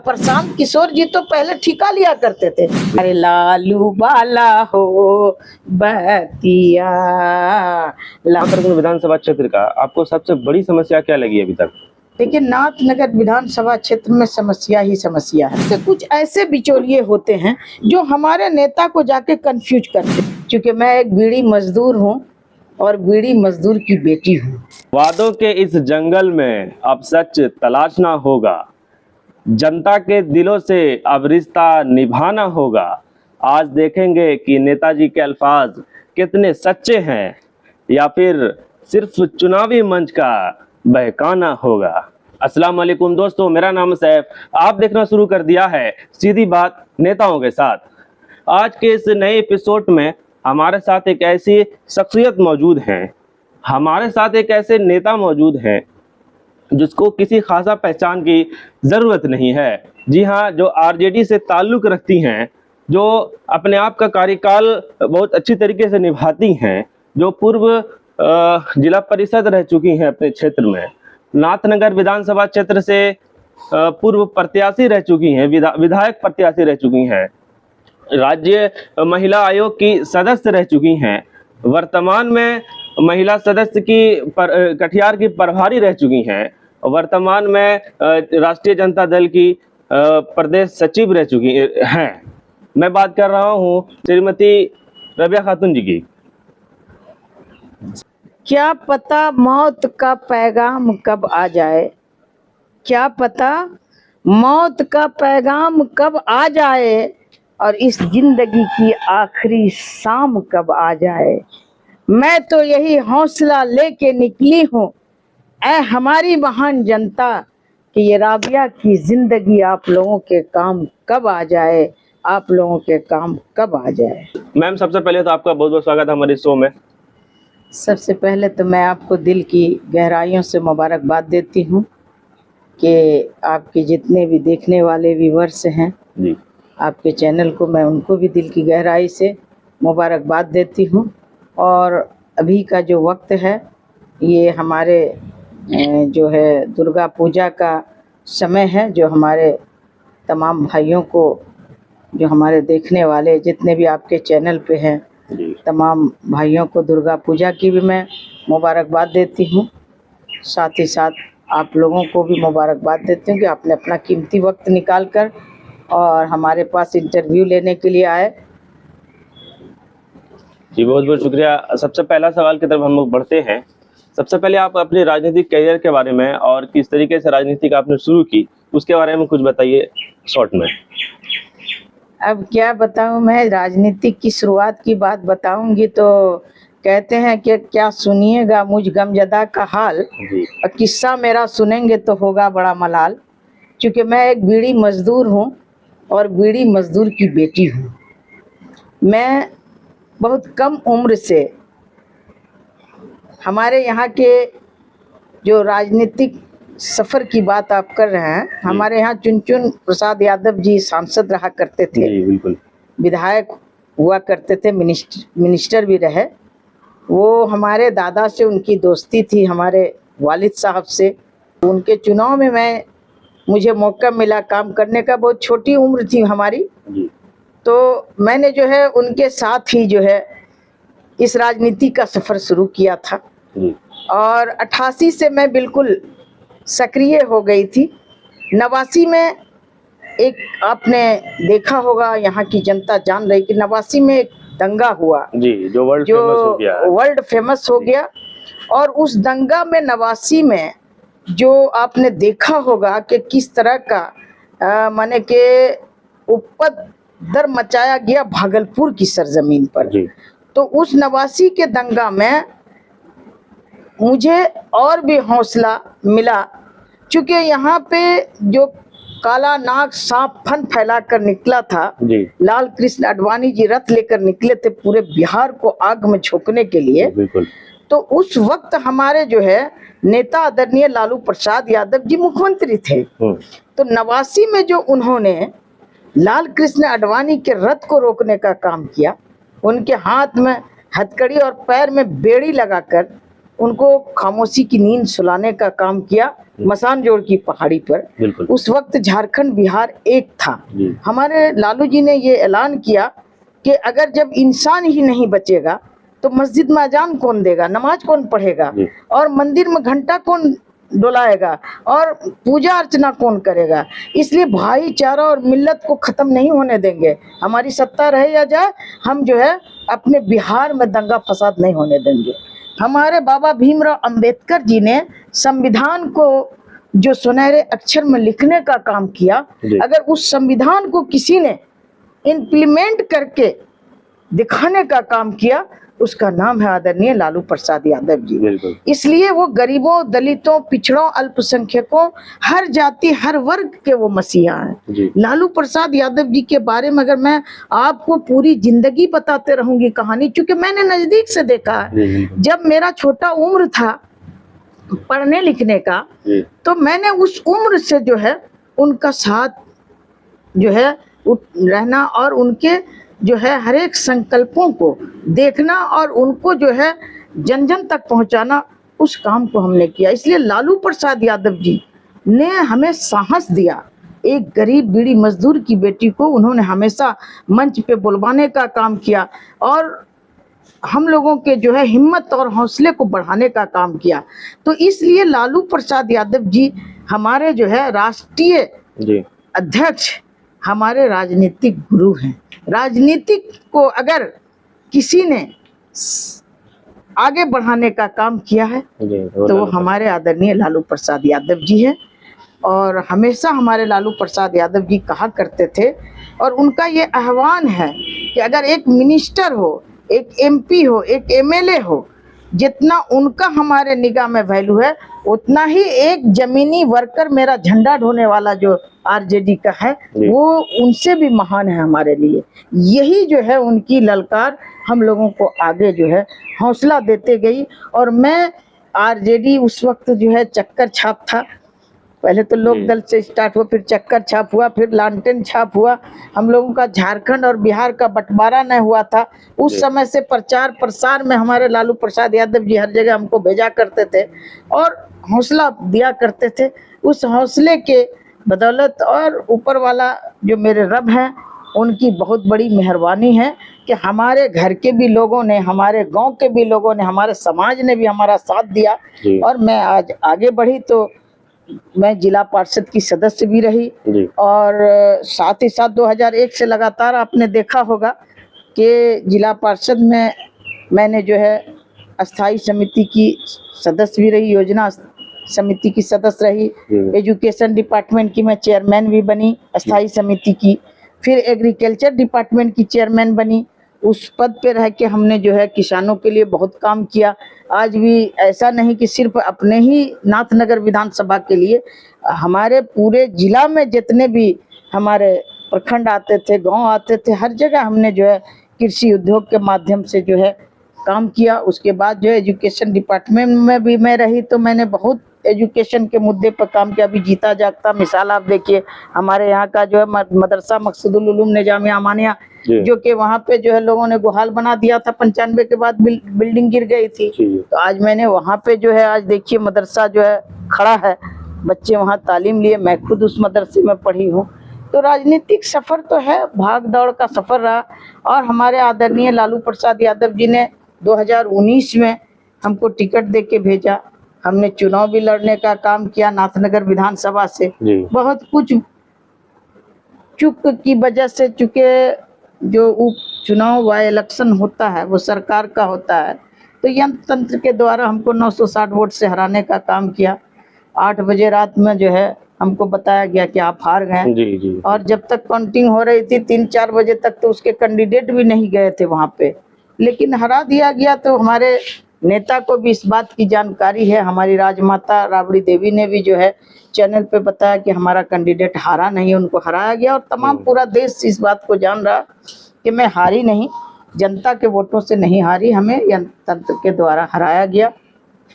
प्रशांत किशोर जी तो पहले ठिका लिया करते थे। अरे लालू बाला हो बतिया नाथनगर विधानसभा क्षेत्र का आपको सबसे बड़ी समस्या क्या लगी अभी तक? देखिए, नाथनगर विधानसभा क्षेत्र में समस्या ही समस्या है। तो कुछ ऐसे बिचौलिए होते हैं जो हमारे नेता को जाके कंफ्यूज करते हैं। क्योंकि मैं एक बीड़ी मजदूर हूँ और बीड़ी मजदूर की बेटी हूँ। वादों के इस जंगल में अब सच तलाशना होगा, जनता के दिलों से अब रिश्ता निभाना होगा। आज देखेंगे कि नेताजी के अल्फाज कितने सच्चे हैं या फिर सिर्फ चुनावी मंच का बहकाना होगा। अस्सलाम वालेकुम दोस्तों, मेरा नाम सैफ। आप देखना शुरू कर दिया है सीधी बात नेताओं के साथ। आज के इस नए एपिसोड में हमारे साथ एक ऐसी शख्सियत मौजूद है, हमारे साथ एक ऐसे नेता मौजूद हैं जिसको किसी खासा पहचान की ज़रूरत नहीं है। जी हाँ, जो आरजेडी से ताल्लुक़ रखती हैं, जो अपने आप का कार्यकाल बहुत अच्छी तरीके से निभाती हैं, जो पूर्व जिला परिषद रह चुकी हैं अपने क्षेत्र में, नाथनगर विधानसभा क्षेत्र से पूर्व प्रत्याशी रह चुकी हैं, विधायक प्रत्याशी रह चुकी हैं, राज्य महिला आयोग की सदस्य रह चुकी हैं, वर्तमान में महिला सदस्य की कटिहार की प्रभारी रह चुकी हैं, वर्तमान में राष्ट्रीय जनता दल की प्रदेश सचिव रह चुकी हैं। मैं बात कर रहा हूं श्रीमती रबिया खातून जी की। क्या पता मौत का पैगाम कब आ जाए, क्या पता मौत का पैगाम कब आ जाए और इस जिंदगी की आखिरी शाम कब आ जाए। मैं तो यही हौसला लेके निकली हूँ ऐ हमारी महान जनता कि ये राबिया की जिंदगी आप लोगों के काम कब आ जाए, आप लोगों के काम कब आ जाए। मैम, सबसे पहले तो आपका बहुत बहुत स्वागत है हमारे शो में। सबसे पहले तो मैं आपको दिल की गहराइयों से मुबारकबाद देती हूँ कि आपके जितने भी देखने वाले व्यूअर्स हैं जी, आपके चैनल को, मैं उनको भी दिल की गहराई से मुबारकबाद देती हूँ। और अभी का जो वक्त है ये हमारे जो है दुर्गा पूजा का समय है, जो हमारे तमाम भाइयों को, जो हमारे देखने वाले जितने भी आपके चैनल पे हैं, तमाम भाइयों को दुर्गा पूजा की भी मैं मुबारकबाद देती हूँ। साथ ही साथ आप लोगों को भी मुबारकबाद देती हूँ कि आपने अपना कीमती वक्त निकाल कर और हमारे पास इंटरव्यू लेने के लिए आए। जी, बहुत बहुत शुक्रिया। सबसे पहला सवाल की तरफ हम लोग बढ़ते हैं। सबसे पहले आप अपने राजनीतिक करियर के बारे में और किस तरीके से राजनीति का आपने शुरू की, उसके बारे में कुछ बताइए शॉर्ट में। अब क्या बताऊं, मैं राजनीति की शुरुआत की बात बताऊंगी तो कहते हैं कि क्या सुनिएगा मुझ गमजदा का हाल, और किस्सा मेरा सुनेंगे तो होगा बड़ा मलाल। क्योंकि मैं एक बीड़ी मजदूर हूं और बीड़ी मजदूर की बेटी हूं। मैं बहुत कम उम्र से हमारे यहाँ के जो राजनीतिक सफ़र की बात आप कर रहे हैं, हमारे यहाँ चुनचुन प्रसाद यादव जी सांसद रहा करते थे, बिल्कुल विधायक हुआ करते थे, मिनिस्टर भी रहे। वो हमारे दादा से उनकी दोस्ती थी, हमारे वालिद साहब से। उनके चुनाव में मुझे मौका मिला काम करने का, बहुत छोटी उम्र थी हमारी, तो मैंने जो है उनके साथ ही जो है इस राजनीति का सफ़र शुरू किया था। और 88 से मैं बिल्कुल सक्रिय हो गई थी। 89 में एक आपने देखा होगा, यहाँ की जनता जान रही कि 89 में एक दंगा हुआ जी, जो वर्ल्ड फेमस हो गया। और उस दंगा में 89 में जो आपने देखा होगा कि किस तरह का माने के उपद्रव मचाया गया भागलपुर की सरजमीन पर जी। तो उस 89 के दंगा में मुझे और भी हौसला मिला, क्योंकि यहाँ पे जो काला नाग सांप फन फैला कर निकला था जी। लाल कृष्ण आडवाणी जी रथ लेकर निकले थे पूरे बिहार को आग में झोंकने के लिए। तो उस वक्त हमारे जो है नेता आदरणीय लालू प्रसाद यादव जी मुख्यमंत्री थे। तो 89 में जो उन्होंने लाल कृष्ण आडवाणी के रथ को रोकने का काम किया, उनके हाथ में हथकड़ी और पैर में बेड़ी लगाकर उनको खामोशी की नींद सुलाने का काम किया मसानजोड़ की पहाड़ी पर। बिल्कुल। उस वक्त झारखंड बिहार एक था। जी। हमारे लालू जी ने ये ऐलान किया कि अगर जब इंसान ही नहीं बचेगा तो मस्जिद में अजान कौन देगा, नमाज कौन पढ़ेगा, और मंदिर में घंटा कौन डोलाएगा, और पूजा अर्चना कौन करेगा। इसलिए भाईचारा और मिल्लत को खत्म नहीं होने देंगे। हमारी सत्ता रहे या जाए, हम जो है अपने बिहार में दंगा फसाद नहीं होने देंगे। हमारे बाबा भीमराव अंबेडकर जी ने संविधान को जो सुनहरे अक्षर में लिखने का काम किया, अगर उस संविधान को किसी ने इम्प्लीमेंट करके दिखाने का काम किया, उसका नाम है आदरणीय लालू प्रसाद यादव जी। इसलिए वो गरीबों, दलितों, पिछड़ों, अल्पसंख्यकों, हर जाति हर वर्ग के वो मसीहा हैं। लालू प्रसाद यादव जी के बारे में अगर मैं आपको पूरी जिंदगी बताते रहूंगी कहानी, क्योंकि मैंने नजदीक से देखा है। जब मेरा छोटा उम्र था पढ़ने लिखने का, तो मैंने उस उम्र से जो है उनका साथ जो है रहना और उनके जो है हर एक संकल्पों को देखना और उनको जो है जन जन तक पहुंचाना, उस काम को हमने किया। इसलिए लालू प्रसाद यादव जी ने हमें साहस दिया। एक गरीब बीड़ी मजदूर की बेटी को उन्होंने हमेशा मंच पे बुलवाने का काम किया और हम लोगों के जो है हिम्मत और हौसले को बढ़ाने का काम किया। तो इसलिए लालू प्रसाद यादव जी हमारे जो है राष्ट्रीय अध्यक्ष, हमारे राजनीतिक गुरु हैं। राजनीतिक को अगर किसी ने आगे बढ़ाने का काम किया है तो वो हमारे आदरणीय लालू प्रसाद यादव जी हैं। और हमेशा हमारे लालू प्रसाद यादव जी कहा करते थे, और उनका ये आह्वान है कि अगर एक मिनिस्टर हो, एक एमपी हो, एक एमएलए हो, जितना उनका हमारे निगाह में वैल्यू है, उतना ही एक जमीनी वर्कर, मेरा झंडा ढोने वाला जो आरजेडी का है, वो उनसे भी महान है हमारे लिए। यही जो है उनकी ललकार हम लोगों को आगे जो है हौसला देते गई। और मैं आरजेडी उस वक्त जो है चक्कर छाप था, पहले तो लोक दल से स्टार्ट हुआ, फिर चक्कर छाप हुआ, फिर लालटेन छाप हुआ। हम लोगों का झारखंड और बिहार का बंटवारा न हुआ था उस समय से प्रचार प्रसार में हमारे लालू प्रसाद यादव जी हर जगह हमको भेजा करते थे और हौसला दिया करते थे। उस हौसले के बदौलत और ऊपर वाला जो मेरे रब हैं, उनकी बहुत बड़ी मेहरबानी है कि हमारे घर के भी लोगों ने, हमारे गांव के भी लोगों ने, हमारे समाज ने भी हमारा साथ दिया और मैं आज आगे बढ़ी। तो मैं जिला पार्षद की सदस्य भी रही और साथ ही साथ 2001 से लगातार आपने देखा होगा कि जिला पार्षद में मैंने जो है अस्थाई समिति की सदस्य भी रही, योजना समिति की सदस्य रही, एजुकेशन डिपार्टमेंट की मैं चेयरमैन भी बनी अस्थाई समिति की, फिर एग्रीकल्चर डिपार्टमेंट की चेयरमैन बनी। उस पद पे रह के हमने जो है किसानों के लिए बहुत काम किया। आज भी ऐसा नहीं कि सिर्फ अपने ही नाथनगर विधानसभा के लिए, हमारे पूरे जिला में जितने भी हमारे प्रखंड आते थे, गांव आते थे, हर जगह हमने जो है कृषि उद्योग के माध्यम से जो है काम किया। उसके बाद जो है एजुकेशन डिपार्टमेंट में भी मैं रही, तो मैंने बहुत एजुकेशन के मुद्दे पर काम किया। अभी जीता जागता मिसाल आप देखिए, हमारे यहाँ का जो है मदरसा मकसूदुल उलूम निजामिया अमानिया, जो कि वहाँ पे जो है लोगों ने गुहाल बना दिया था, 95 के बाद बिल्डिंग गिर गई थी। तो आज मैंने वहाँ पे जो है, आज देखिए मदरसा जो है खड़ा है, बच्चे वहाँ तालीम लिए, मैं खुद उस मदरसे में पढ़ी हूँ। तो राजनीतिक सफर तो है, भाग दौड़ का सफर रहा। और हमारे आदरणीय लालू प्रसाद यादव जी ने 2019 में हमको टिकट दे के भेजा। हमने चुनाव भी लड़ने का काम किया नाथनगर विधानसभा से। बहुत कुछ चूक की वजह से, चूंकि जो उप चुनाव व इलेक्शन होता है वो सरकार का होता है, तो यंत्र तंत्र के द्वारा हमको 960 वोट से हराने का काम किया। 8 बजे रात में जो है हमको बताया गया कि आप हार गए। और जब तक काउंटिंग हो रही थी 3-4 बजे तक, तो उसके कैंडिडेट भी नहीं गए थे वहाँ पे, लेकिन हरा दिया गया। तो हमारे नेता को भी इस बात की जानकारी है, हमारी राजमाता राबड़ी देवी ने भी जो है चैनल पे बताया कि हमारा कैंडिडेट हारा नहीं, उनको हराया गया। और तमाम पूरा देश इस बात को जान रहा कि मैं हारी नहीं, जनता के वोटों से नहीं हारी, हमें यंत्र तंत्र के द्वारा हराया गया।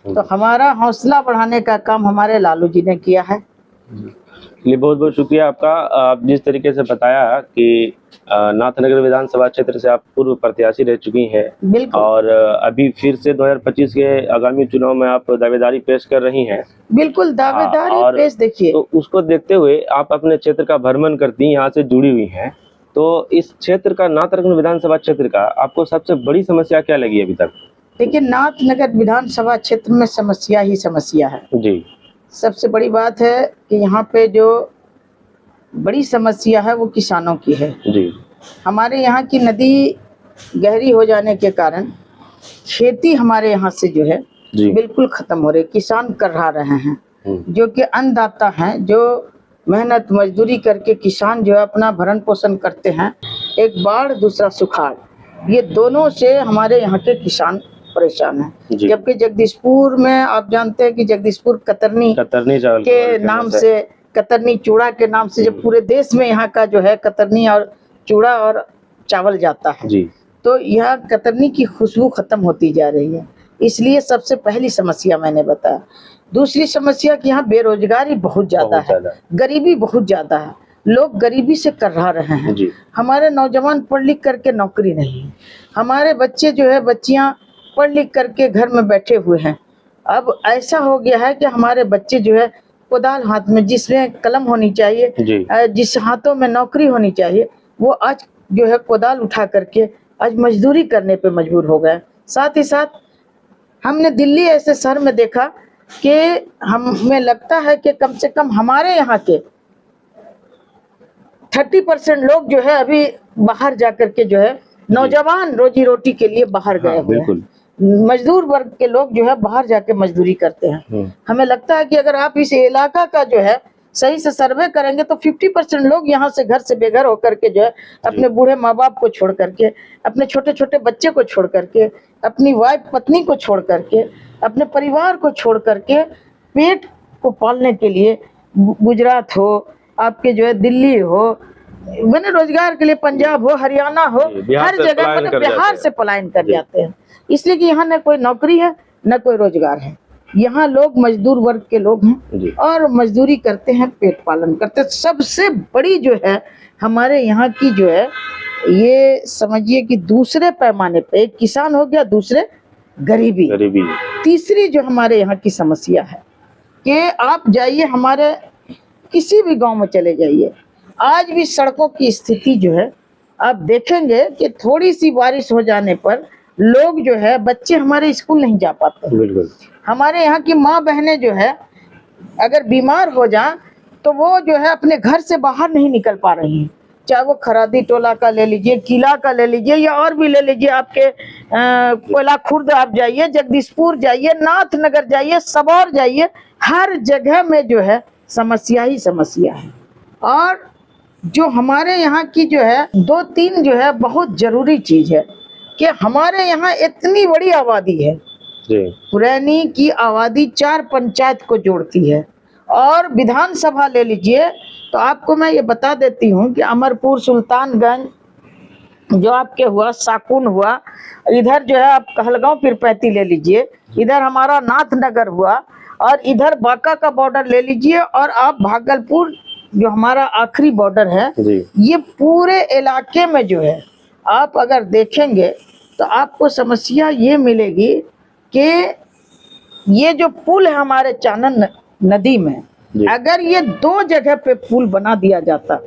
तो हमारा हौसला बढ़ाने का काम हमारे लालू जी ने किया है। चलिए, बहुत बहुत शुक्रिया आपका। आप जिस तरीके से बताया कि नाथनगर विधानसभा क्षेत्र से आप पूर्व प्रत्याशी रह चुकी हैं बिल्कुल और अभी फिर से 2025 के आगामी चुनाव में आप दावेदारी पेश कर रही हैं। बिल्कुल दावेदारी और पेश देखिए। तो उसको देखते हुए आप अपने क्षेत्र का भ्रमण करती, यहाँ से जुड़ी हुई हैं, तो इस क्षेत्र का, नाथनगर विधानसभा क्षेत्र का आपको सबसे बड़ी समस्या क्या लगी अभी तक? देखिए, नाथनगर विधानसभा क्षेत्र में समस्या ही समस्या है जी। सबसे बड़ी बात है कि यहाँ पे जो बड़ी समस्या है वो किसानों की है जी। हमारे यहाँ की नदी गहरी हो जाने के कारण खेती हमारे यहाँ से जो है जी। बिल्कुल खत्म हो रही। किसान कर्रा रहे हैं, जो कि अन्नदाता हैं, जो मेहनत मजदूरी करके किसान जो है अपना भरण पोषण करते हैं। एक बाढ़, दूसरा सुखाड़, ये दोनों से हमारे यहाँ के किसान परेशान हैं। जबकि जगदीशपुर में आप जानते हैं कि जगदीशपुर कतरनी चावल के नाम से, कतरनी चूड़ा के नाम से, जब पूरे देश में यहाँ का जो है कतरनी और चूड़ा और चावल जाता है जी। तो यह कतरनी की खुशबू खत्म होती जा रही है। इसलिए सबसे पहली समस्या मैंने बताया। दूसरी समस्या कि यहाँ बेरोजगारी बहुत ज्यादा है, गरीबी बहुत ज्यादा है, लोग गरीबी से कर्रा रहे हैं जी। हमारे नौजवान पढ़ लिख करके नौकरी नहीं है, हमारे बच्चे जो है, बच्चियां पढ़ लिख करके घर में बैठे हुए हैं। अब ऐसा हो गया है कि हमारे बच्चे जो है कोदाल हाथ में, जिसमें कलम होनी चाहिए, जिस हाथों में नौकरी होनी चाहिए, वो आज जो है कोदाल उठा करके आज मजदूरी करने पे मजबूर हो गए। साथ ही साथ हमने दिल्ली ऐसे शहर में देखा कि हमें लगता है कि कम से कम हमारे यहाँ के 30% लोग जो है अभी बाहर जाकर के जो है नौजवान रोजी रोटी के लिए बाहर गए हुए हैं। मजदूर वर्ग के लोग जो है बाहर जाके मजदूरी करते हैं। हमें लगता है कि अगर आप इस इलाका का जो है सही से सर्वे करेंगे तो 50% लोग यहाँ से घर से बेघर होकर के जो है अपने बूढ़े माँ बाप को छोड़ करके, अपने छोटे छोटे बच्चे को छोड़ करके, अपनी वाइफ पत्नी को छोड़ करके, अपने परिवार को छोड़ करके पेट को पालने के लिए गुजरात हो, आपके जो है दिल्ली हो, मैंने रोजगार के लिए पंजाब हो, हरियाणा हो, हर जगह मतलब बिहार से पलायन कर जाते हैं। इसलिए कि यहाँ न कोई नौकरी है न कोई रोजगार है। यहाँ लोग मजदूर वर्ग के लोग हैं और मजदूरी करते हैं, पेट पालन करते हैं। सबसे बड़ी जो है हमारे यहाँ की जो है, ये समझिए कि दूसरे पैमाने पे, एक किसान हो गया, दूसरे गरीबी। तीसरी जो हमारे यहाँ की समस्या है कि आप जाइए हमारे किसी भी गांव में चले जाइए, आज भी सड़कों की स्थिति जो है आप देखेंगे कि थोड़ी सी बारिश हो जाने पर लोग जो है, बच्चे हमारे स्कूल नहीं जा पाते। बिल्कुल। हमारे यहाँ की माँ बहनें जो है अगर बीमार हो जाएं तो वो जो है अपने घर से बाहर नहीं निकल पा रही हैं। चाहे वो खरादी टोला का ले लीजिए, किला का ले लीजिए, या और भी ले लीजिए, आपके कोयला खुर्द आप जाइए, जगदीशपुर जाइए, नाथनगर जाइए, सबौर जाइए, हर जगह में जो है समस्या ही समस्या है। और जो हमारे यहाँ की जो है 2-3 जो है बहुत जरूरी चीज है कि हमारे यहाँ इतनी बड़ी आबादी है, पुरैनी की आबादी 4 पंचायत को जोड़ती है। और विधानसभा ले लीजिए तो आपको मैं ये बता देती हूँ कि अमरपुर, सुल्तानगंज जो आपके हुआ, साकुन हुआ, इधर जो है आप कहलगांव पिरपैती ले लीजिए, इधर हमारा नाथनगर हुआ, और इधर बांका का बॉर्डर ले लीजिए, और आप भागलपुर जो हमारा आखिरी बॉर्डर है, ये पूरे इलाके में जो है आप अगर देखेंगे तो आपको समस्या ये मिलेगी कि ये जो पुल है हमारे चानन नदी में, अगर ये 2 जगह पे पुल बना दिया जाता,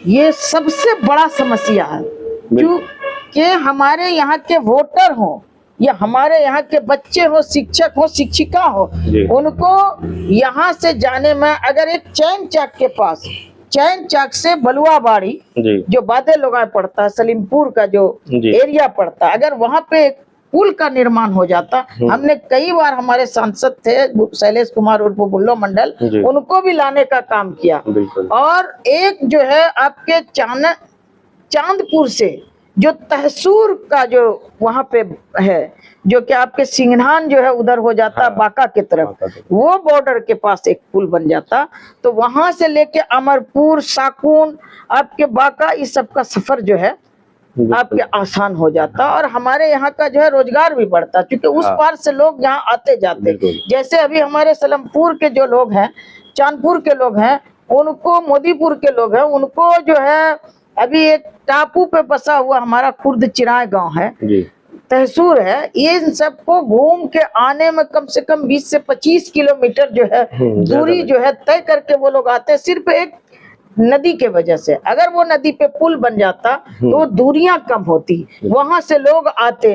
ये सबसे बड़ा समस्या है। क्योंकि हमारे यहाँ के वोटर हो या हमारे यहाँ के बच्चे हो, शिक्षक हो, शिक्षिका हो, उनको यहाँ से जाने में अगर एक चैन चाक के पास, चैन चाक से बलुआबाड़ी जो बादे लोगाय पड़ता है, सलीमपुर का जो एरिया पड़ता है, अगर वहाँ पे पुल का निर्माण हो जाता, हमने कई बार, हमारे सांसद थे शैलेश कुमार उर्फ बुल्लो मंडल, उनको भी लाने का काम किया। और एक जो है आपके चांदपुर से जो तहसूर का जो वहाँ पे है, जो कि आपके सिंघनान जो है उधर हो जाता, बांका की तरफ, वो बॉर्डर के पास एक पुल बन जाता, तो वहां से लेके अमरपुर, साकुन, आपके बांका, इस सब का सफर जो है आपके आसान हो जाता, और हमारे यहाँ का जो है रोजगार भी बढ़ता, क्योंकि उस पार से लोग यहाँ आते जाते। जैसे अभी हमारे सलमपुर के जो लोग हैं, चांदपुर के लोग हैं, उनको मोदीपुर के लोग हैं, उनको जो है अभी एक टापू पे बसा हुआ हमारा खुर्द चिराय गांव है, जी तहसूर है, ये इन सबको घूम के आने में कम से कम 20 से 25 किलोमीटर जो है दूरी जो है तय करके वो लोग आते हैं, सिर्फ एक नदी के वजह से। अगर वो नदी पे पुल बन जाता तो वो दूरियां कम होती, वहां से लोग आते,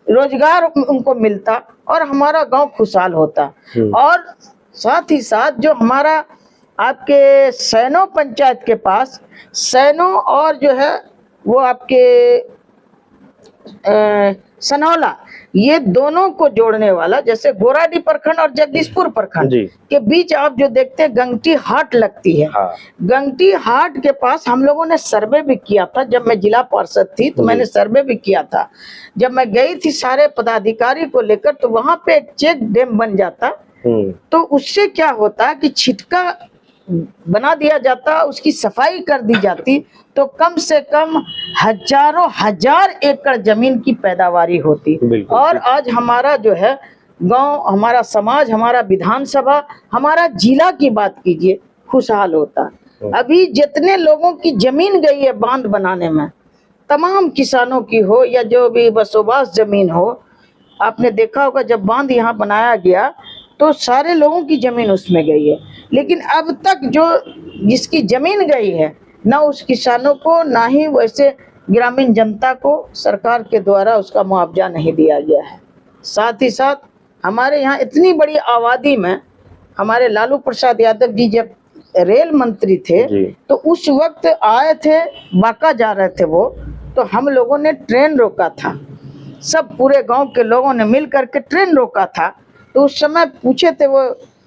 रोजगार उनको मिलता और हमारा गांव खुशहाल होता। और साथ ही साथ जो हमारा आपके सैनो पंचायत के पास सैनो और जो है वो आपके सनौला, ये दोनों को जोड़ने वाला, जैसे गोराडी प्रखंड और जगदीशपुर प्रखंड के बीच आप जो देखते हैं गंगटी हाट लगती है। हाँ। गंगटी हाट के पास हम लोगों ने सर्वे भी किया था, जब मैं जिला पार्षद थी तो मैंने सर्वे भी किया था। जब मैं गई थी सारे पदाधिकारी को लेकर, तो वहां पे एक चेक डैम बन जाता, तो उससे क्या होता कि छिटका बना दिया जाता, उसकी सफाई कर दी जाती, तो कम से कम हजारों हजार एकड़ जमीन की पैदावारी होती। और आज हमारा जो है गांव, हमारा समाज, हमारा विधानसभा, हमारा जिला की बात कीजिए, खुशहाल होता। अभी जितने लोगों की जमीन गई है बांध बनाने में, तमाम किसानों की हो या जो भी बसोबास जमीन हो, आपने देखा होगा जब बांध यहाँ बनाया गया तो सारे लोगों की जमीन उसमें गई है, लेकिन अब तक जो जिसकी जमीन गई है, ना उस किसानों को ना ही वैसे ग्रामीण जनता को सरकार के द्वारा उसका मुआवजा नहीं दिया गया है। साथ ही साथ हमारे यहाँ इतनी बड़ी आबादी में हमारे लालू प्रसाद यादव जी जब रेल मंत्री थे तो उस वक्त आए थे, बांका जा रहे थे वो, तो हम लोगों ने ट्रेन रोका था, सब पूरे गांव के लोगों ने मिल करके ट्रेन रोका था। तो उस समय पूछे थे, वो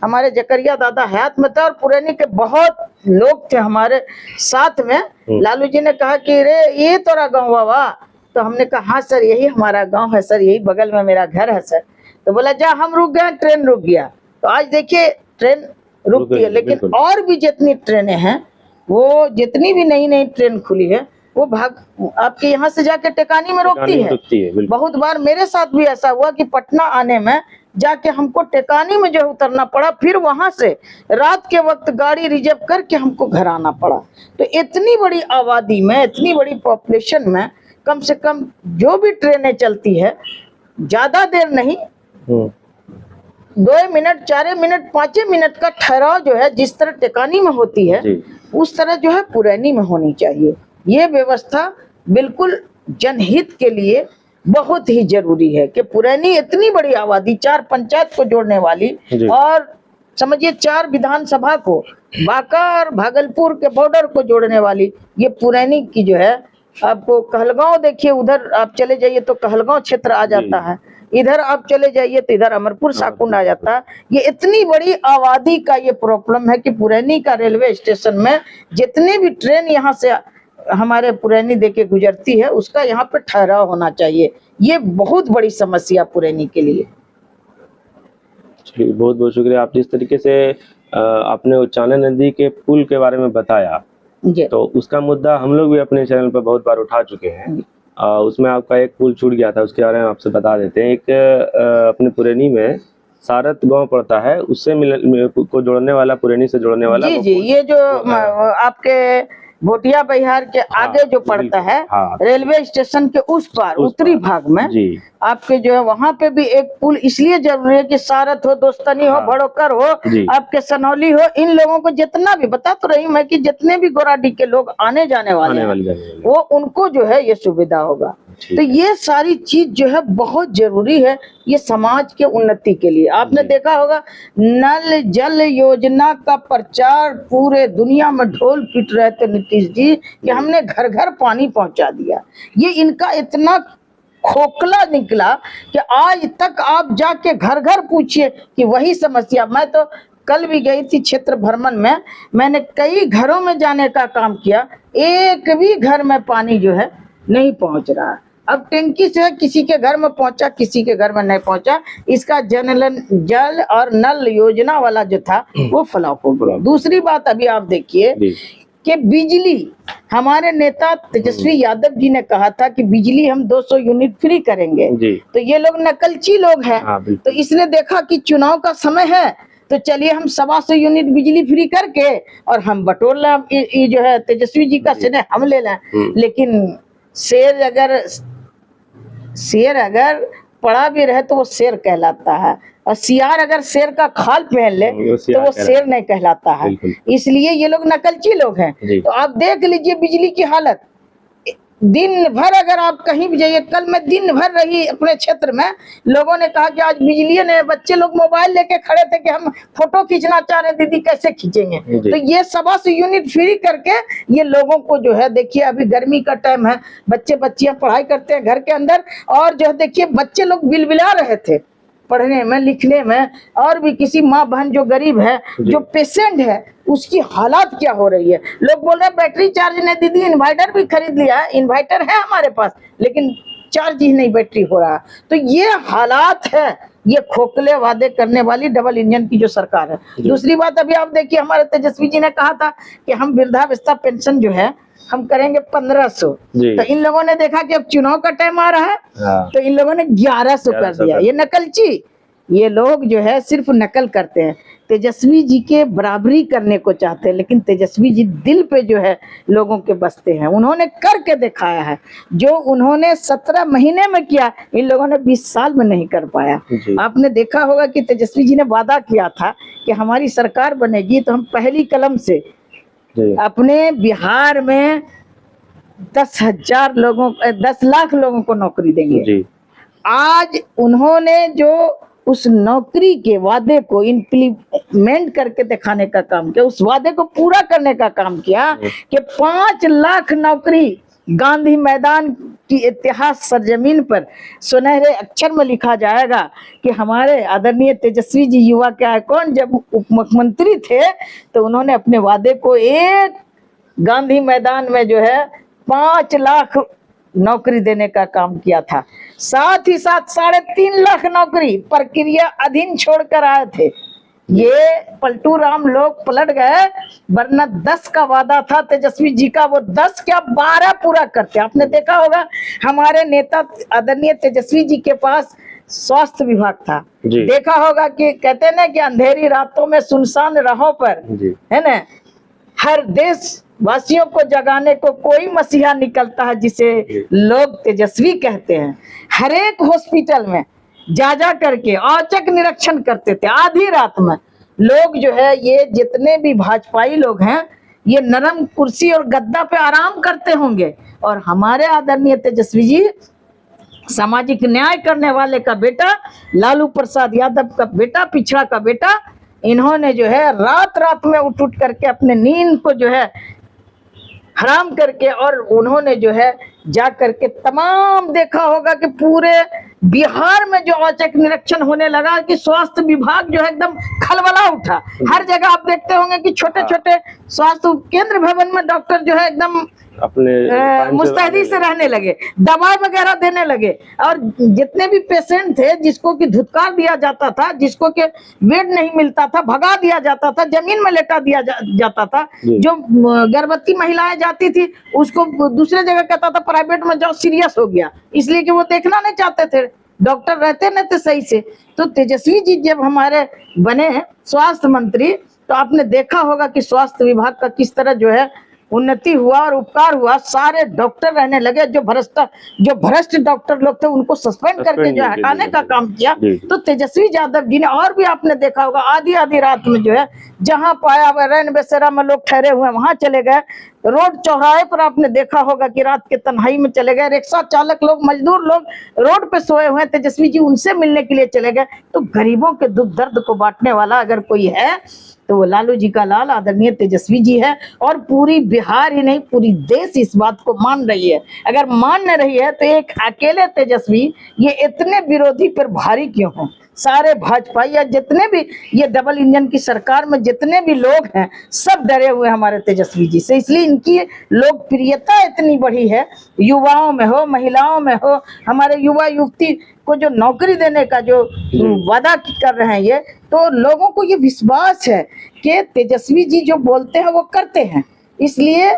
हमारे जकरिया दादा हयात में था और पुरानी के बहुत लोग थे हमारे साथ में। लालू जी ने कहा कि रे ये तोरा गाँव बाबा, तो हमने कहा हाँ सर यही हमारा गांव है सर, यही बगल में मेरा घर है सर। तो बोला जा हम रुक गए, ट्रेन रुक गया। तो आज देखिए ट्रेन रुकती है, लेकिन और भी जितनी ट्रेनें हैं, वो जितनी भी नई नई ट्रेन खुली है, वो भाग आपके यहाँ से जाके टेकानी में रोकती है। बहुत बार मेरे साथ भी ऐसा हुआ कि पटना आने में जाके हमको टेकानी में जो उतरना पड़ा, फिर वहां से रात के वक्त गाड़ी रिजर्व करके हमको घर आना पड़ा। तो इतनी बड़ी आबादी में, इतनी बड़ी पॉपुलेशन में कम से कम जो भी ट्रेनें चलती है, ज्यादा देर नहीं, 2 मिनट 4 मिनट 5 मिनट का ठहराव जो है जिस तरह टेकानी में होती है उस तरह जो है पुरैनी में होनी चाहिए। ये व्यवस्था बिल्कुल जनहित के लिए बहुत ही जरूरी है कि पुरैनी इतनी बड़ी आबादी, 4 पंचायत को जोड़ने वाली और समझिए 4 विधानसभा को, बांका और भागलपुर के बॉर्डर को जोड़ने वाली ये पुरैनी की जो है, आपको कहलगांव देखिए, उधर आप चले जाइए तो कहलगांव क्षेत्र आ जाता है, इधर आप चले जाइए तो इधर अमरपुर साकुंड आ जाता है। ये इतनी बड़ी आबादी का ये प्रॉब्लम है कि पुरैनी का रेलवे स्टेशन में जितने भी ट्रेन यहाँ से हमारे पुरैनी देके गुजरती है उसका यहाँ पे ठहराव होना चाहिए। ये बहुत बड़ी समस्या पुरैनी के लिए। बहुत बहुत शुक्रिया। आप जिस तरीके से आपने उचाना नदी के पुल के बारे में बताया, तो उसका मुद्दा हम लोग भी अपने चैनल पर बहुत बार उठा चुके हैं। उसमें आपका एक पुल छूट गया था, उसके बारे में आपसे बता देते हैं। एक अपने पुरैनी में सारत गांव पड़ता है, उससे को जोड़ने वाला, पुरैनी से जोड़ने वाला जी ये जो आपके भोटिया बिहार के आगे जो पड़ता है, रेलवे स्टेशन के उस पार उत्तरी भाग में आपके जो है वहाँ पे भी एक पुल इसलिए जरूरी है कि सारत हो, दोस्तनी हो, भड़ोकर हो, आपके सनौली हो, इन लोगों को जितना भी बता तो रही मैं कि जितने भी गोराडी के लोग आने जाने वाले हैं वो उनको जो है ये सुविधा होगा। तो ये सारी चीज जो है बहुत जरूरी है ये समाज के उन्नति के लिए। आपने देखा होगा नल जल योजना का प्रचार पूरे दुनिया में ढोल पीट रहे थे नीतीश जी कि हमने घर घर पानी पहुंचा दिया। ये इनका इतना खोखला निकला कि आज तक आप जाके घर घर पूछिए कि वही समस्या। मैं तो कल भी गई थी क्षेत्र भ्रमण में, मैंने कई घरों में जाने का काम किया, एक भी घर में पानी जो है नहीं पहुंच रहा। अब टंकी से किसी के घर में पहुंचा, किसी के घर में नहीं पहुंचा। इसका जल और नल योजना वाला जो था वो फ्लॉप हो गया। दूसरी बात अभी आप देखिए कि बिजली, हमारे नेता तेजस्वी यादव जी ने कहा था कि बिजली हम 200 यूनिट फ्री करेंगे। तो ये लोग नकलची लोग हैं। तो इसने देखा कि चुनाव का समय है, तो चलिए हम 125 यूनिट बिजली फ्री करके और हम बटोर लें, ये जो है तेजस्वी जी का स्नेह हम ले लें। लेकिन शेर अगर पड़ा भी रहे तो वो शेर कहलाता है, और सियार अगर शेर का खाल पहन ले तो वो शेर नहीं कहलाता है। इसलिए ये लोग नकलची लोग हैं। तो आप देख लीजिए बिजली की हालत, दिन भर अगर आप कहीं भी जाइए, कल मैं दिन भर रही अपने क्षेत्र में, लोगों ने कहा कि आज बिजली ने, बच्चे लोग मोबाइल लेके खड़े थे कि हम फोटो खींचना चाह रहे, दीदी कैसे खींचेंगे। तो ये 125 यूनिट फ्री करके ये लोगों को जो है, देखिए अभी गर्मी का टाइम है, बच्चे बच्चियां पढ़ाई करते हैं घर के अंदर, और जो है देखिए बच्चे लोग बिलबिला रहे थे पढ़ने में लिखने में, और भी किसी माँ बहन जो गरीब है, जो पेशेंट है, उसकी हालात क्या हो रही है। लोग बोल रहे हैं बैटरी चार्ज नहीं, दीदी इन्वर्टर भी खरीद लिया है, इन्वर्टर है हमारे पास, लेकिन चार्ज ही नहीं बैटरी हो रहा। तो ये हालात है, ये खोखले वादे करने वाली डबल इंजन की जो सरकार है। दूसरी बात, अभी आप देखिए हमारे तेजस्वी जी ने कहा था कि हम वृद्धावस्था पेंशन जो है हम करेंगे 1500। तो इन लोगों ने देखा कि अब चुनाव का टाइम आ रहा है, तो इन लोगों ने 1100 कर दिया। ये नकलची, ये लोग जो है सिर्फ नकल करते हैं, तेजस्वी जी के बराबरी करने को चाहते हैं, लेकिन तेजस्वी जी दिल पे जो है लोगों के बसते हैं। उन्होंने करके दिखाया है, जो उन्होंने 17 महीने में किया, इन लोगों ने 20 साल में नहीं कर पाया। आपने देखा होगा कि तेजस्वी जी ने वादा किया था कि हमारी सरकार बनेगी तो हम पहली कलम से अपने बिहार में 10 लाख लोगों को नौकरी देंगे। आज उन्होंने जो उस नौकरी के वादे को इम्प्लीमेंट करके दिखाने का काम किया, उस वादे को पूरा करने का काम किया कि 5 लाख नौकरी गांधी मैदान की इतिहास सरजमीन पर सुनहरे अक्षर में लिखा जाएगा कि हमारे आदरणीय तेजस्वी जी युवा के आइकॉन जब उप मुख्यमंत्री थे तो उन्होंने अपने वादे को एक गांधी मैदान में जो है 5 लाख नौकरी देने का काम किया था। साथ ही साथ 3.5 लाख नौकरी प्रक्रिया अधीन छोड़कर आए थे। ये पलटू राम लोग पलट गए, वरना 10 का वादा था तेजस्वी जी का, वो 10 क्या 12 पूरा करते। आपने देखा होगा हमारे नेता आदरणीय तेजस्वी जी के पास स्वास्थ्य विभाग था, देखा होगा कि कहते ना कि अंधेरी रातों में सुनसान राहों पर, है ना, हर देश वासियों को जगाने को कोई मसीहा निकलता है जिसे लोग तेजस्वी कहते हैं। हर एक हॉस्पिटल में जा करके औचक निरीक्षण करते थे आधी रात में। लोग जो है ये जितने भी भाजपाई लोग हैं, ये नरम कुर्सी और गद्दा पे आराम करते होंगे, और हमारे आदरणीय तेजस्वी जी सामाजिक न्याय करने वाले का बेटा, लालू प्रसाद यादव का बेटा, पिछड़ा का बेटा, इन्होंने जो है रात रात में उठ करके अपने नींद को जो है हराम करके, और उन्होंने जो है जा करके तमाम देखा होगा कि पूरे बिहार में जो औचक निरीक्षण होने लगा कि स्वास्थ्य विभाग जो है एकदम खलबला उठा। हर जगह आप देखते होंगे कि छोटे छोटे स्वास्थ्य केंद्र भवन में डॉक्टर जो है एकदम अपने मुस्तैदी से रहने लगे, दवाई वगैरह देने लगे, और जितने भी पेशेंट थे जिसको कि धुतकार दिया जाता था, जिसको कि बेड नहीं मिलता था, भगा दिया जाता था, जमीन में लेटा दिया जाता था, जो गर्भवती महिलाएं जाती थी उसको दूसरे जगह कहता था प्राइवेट में जाओ, सीरियस हो गया, इसलिए कि वो देखना नहीं चाहते थे, डॉक्टर रहते नहीं थे सही से। तो तेजस्वी जी जब हमारे बने स्वास्थ्य मंत्री, तो आपने देखा होगा कि स्वास्थ्य विभाग का किस तरह जो है उन्नति हुआ और उपकार हुआ। सारे डॉक्टर रहने लगे, जो भ्रष्ट डॉक्टर लोग थे उनको सस्पेंड करके जो हटाने का काम किया। तो तेजस्वी यादव जी ने, और भी आपने देखा होगा आधी रात में जो है जहां पाया रैन बसेरा में लोग ठहरे हुए वहां चले गए, रोड चौराहे पर आपने देखा होगा कि रात के तन्हाई में चले गए, रिक्शा चालक लोग, मजदूर लोग रोड पे सोए हुए, तेजस्वी जी उनसे मिलने के लिए चले गए। तो गरीबों के दुख दर्द को बांटने वाला अगर कोई है तो वो लालू जी का लाल आदरणीय तेजस्वी जी है, और पूरी बिहार ही नहीं पूरी देश इस बात को मान रही है। अगर मान न रही है तो एक अकेले तेजस्वी ये इतने विरोधी पर भारी क्यों हैं? सारे भाजपा या जितने भी ये डबल इंजन की सरकार में जितने भी लोग हैं सब डरे हुए हमारे तेजस्वी जी से, इसलिए इनकी लोकप्रियता इतनी बढ़ी है। युवाओं में हो, महिलाओं में हो, हमारे युवा युवती को जो नौकरी देने का जो वादा कर रहे हैं ये, तो लोगों को ये विश्वास है कि तेजस्वी जी जो बोलते हैं वो करते हैं। इसलिए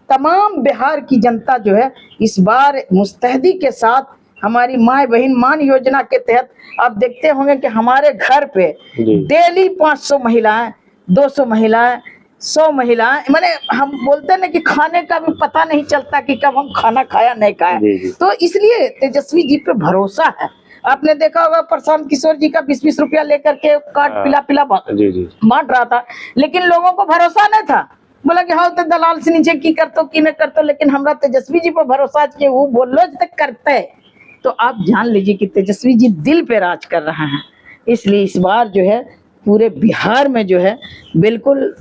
तमाम बिहार की जनता जो है इस बार मुस्तैदी के साथ हमारी माँ बहन मान योजना के तहत आप देखते होंगे कि हमारे घर पे डेली 500 महिलाएं, 200 महिलाएं, 100 महिलाएं, माने हम बोलते हैं ना कि खाने का भी पता नहीं चलता कि कब हम खाना खाया नहीं खाया। तो इसलिए तेजस्वी जी पे भरोसा है। आपने देखा होगा प्रशांत किशोर जी का 20-20 रुपया लेकर के कार्ड पिला बांट रहा था, लेकिन लोगों को भरोसा नहीं था। बोला कि हाँ तो दलाल से नीचे की करतो की न करतो, लेकिन हमरा तेजस्वी जी पर भरोसा है, वो बोलो तक करते है। तो आप जान लीजिए कि तेजस्वी जी दिल पे राज कर रहे हैं। इसलिए इस बार जो है पूरे बिहार में जो है बिल्कुल